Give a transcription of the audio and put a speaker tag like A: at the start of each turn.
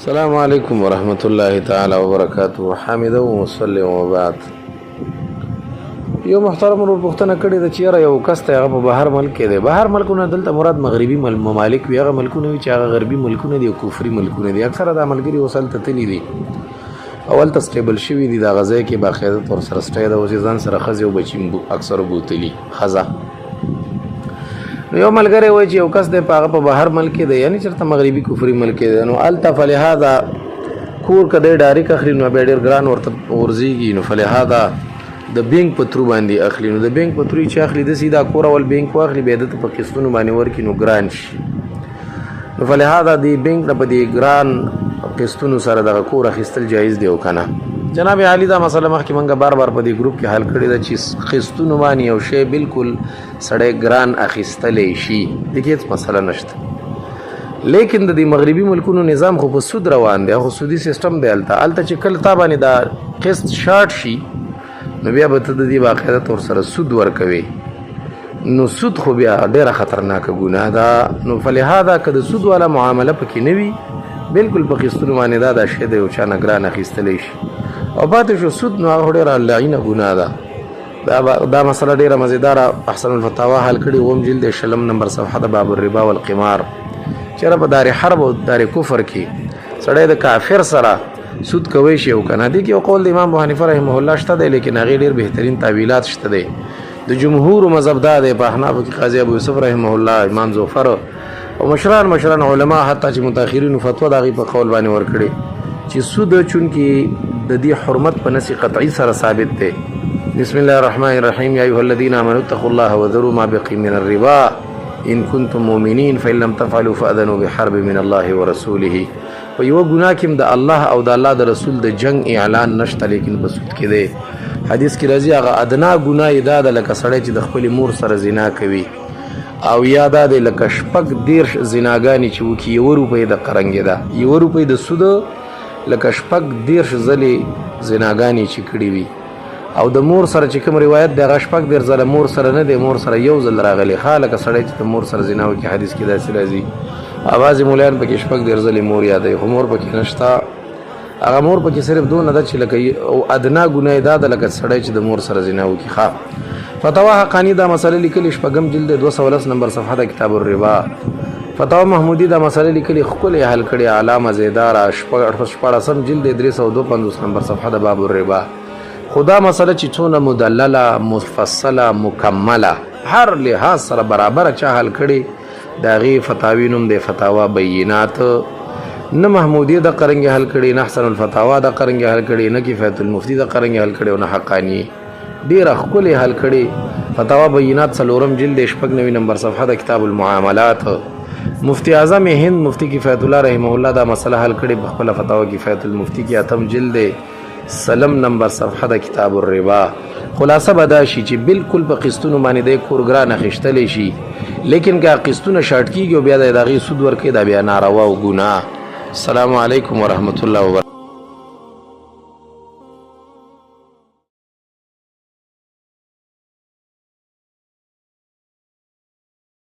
A: السلام علیکم ورحمۃ اللہ تعالی وبرکاتہ. حامد و مصلی و بعد. یو محترم ورور پوښتنه کړې ده چې یاره یو کس ته هغه په بهر ملک کې دی. بهر ملکونه دلته مراد مغربي ممالک وي. هغه ملکونه وي چې هغه غربي ملکونه دي او کفري ملکونه دي. اکثره دا ملګري اوس هلته تللي دي او هلته سټیبل شوي دي. دغه ځای کې باقاعده طور سره سټی ده. اوس یې ځان سره ښځې او بچي اکثرو بوتلي ښځه. نو یو ملګری وایي چې یو کس دی په هغه په بهر ملک کې دی، یعنې چېرته مغربي کفري ملک کې دی. نو هلته فلهذا کور که دی ډایرک اخلي نو بیا ډېر ګران ورته ورځېږي. نو فلهذا د بینک په ترو باندې اخلي. نو د بینک په ترو چې اخلي داسې دا کور اول بینک واخلي بیا دته په قسطونو باندې ورکړي نو ګران شي. نو فلهذا د بینک نه په دې ګران قسطونو سره دغه کور اخیستل جایز دی او که نه. جناب عالی دا مسله مخکې موږ بار بار په دې ګروپ کې حل کړې ده چې قسطونو باندې یو شی بالکل سړی ګران اخیستلی شي، دې کې هېڅ مسله نشته. لیکن د دې مغربي ملکونو نظام خو په سود روان دی، خو سودي سیسټم دی. هلته چې کله تا باندې دا قسط شارټ شي نو بیا به ته د دې باقاعده طور سره سود ورکوې. نو سود خو بیا ډېره خطرناکه ګناه ده. نو فلهذا که د سود والا معامله پکې نه وي بالکل په قسطونو باندې دا شی دی یو چا نه ګران اخیستلی شي او پاتې شو سود، نو هغه ډېره لعینه ګناه ده. دا مسله ډېره مزیداره احسن الفتاوا حل کړي. اووم جلد 60 نمبر صفحه د باب الربا والقمار. چېرې په دار حرب او دار کفر کې سړی د کافر سره سود کوی شي او که نه. دې کې یو قول د امام ابو حنیفه رحمه الله شته دی، لیکن هغې ډېر بهترین تعویلات شته دی. د جمهور مذهب دا دی، په احنافو کې قاضي ابو یوسف رحمه الله، امام زوفر او مشران علما حتی چې متأخرینو فتوا د هغې په قول باندې ورکړې چې سود چونکې د دې حرمت په نص قطعي سره ثابت دی. بسم الله الرحمن الرحیم. یا ایها الذین آمنوا اتقوا الله وذروا ما بقي من الربا ان کنتم مؤمنین فإن لم تفعلوا فأذنوا بحرب من الله ورسوله. په یوه ګناه کې د الله او د الله د رسول د جنگ اعلان نشته، لیکن په سود کې دی. حدیث کې راځي هغه ادنا ګناه یې دا ده لکه سړی چې د خپلې مور سره زنا کوي، او یا دا دی لکه 30 زناګانې چې وکړي 1 روپۍ د قرنګې ده. 1 روپۍ د سود لکه 30 ځلې زناګانې چې کړي وي. او د مور سره چې کوم روایت دی هغه 30 ځله مور سره نه دی، مور سره 1 ځل راغلی. لکه سړی چې د مور سره زنا وکړي حدیث کې داسې راځي. بعضې مولیان پکې 30 ځلې مور یادوي، خو مور پکې نشته. هغه مور پکې صرف دونه ده چې لکه ادنا ګناه دا ده لکه سړی چې د مور سره زنا وکړي. فتوا حقانی دا مسله لیکلي 6 جلد 210 نمبر صفحه د کتاب الربا. فتوا محمودی دا مسله لیکلي ښکلې حل کړې علامه زیداره 14 جلد 352 نمبر صفحه د باب الربا. خدا مسله چې څونه مدلله مفصله مکمله هر لحاظ سره برابر چا حل کړي د هغې فتاوی نوم دی فتاوا بینات. نه محمودی د قرنګ حل کړي، نه احسن الفتاوا د قرنګ حل کړي، نه کفایت المفتی د قرنګ حل کړي او نه حقانی. ډېره ښکلې حل کړي فتاوا بینات 4 جلد 96 نمبر صفحه د کتاب المعاملات. مفتی اعظم هند مفتی کفایت الله رحمه الله دا مسله حل کړي په خپله فتاوا کفایت المفتی کې 8 جلد 3 نمبر صفحه د کتاب الربا. خلاصه به دا شي چې بالکل په قسطونو باندې د کور ګران اخیستلی شي، لیکن که قسطونه شارټ کېږي او بیا د هغې سود ورکوي دا بیا ناروا او ګناه. السلام علیکم ورحمت الله وبرکاته.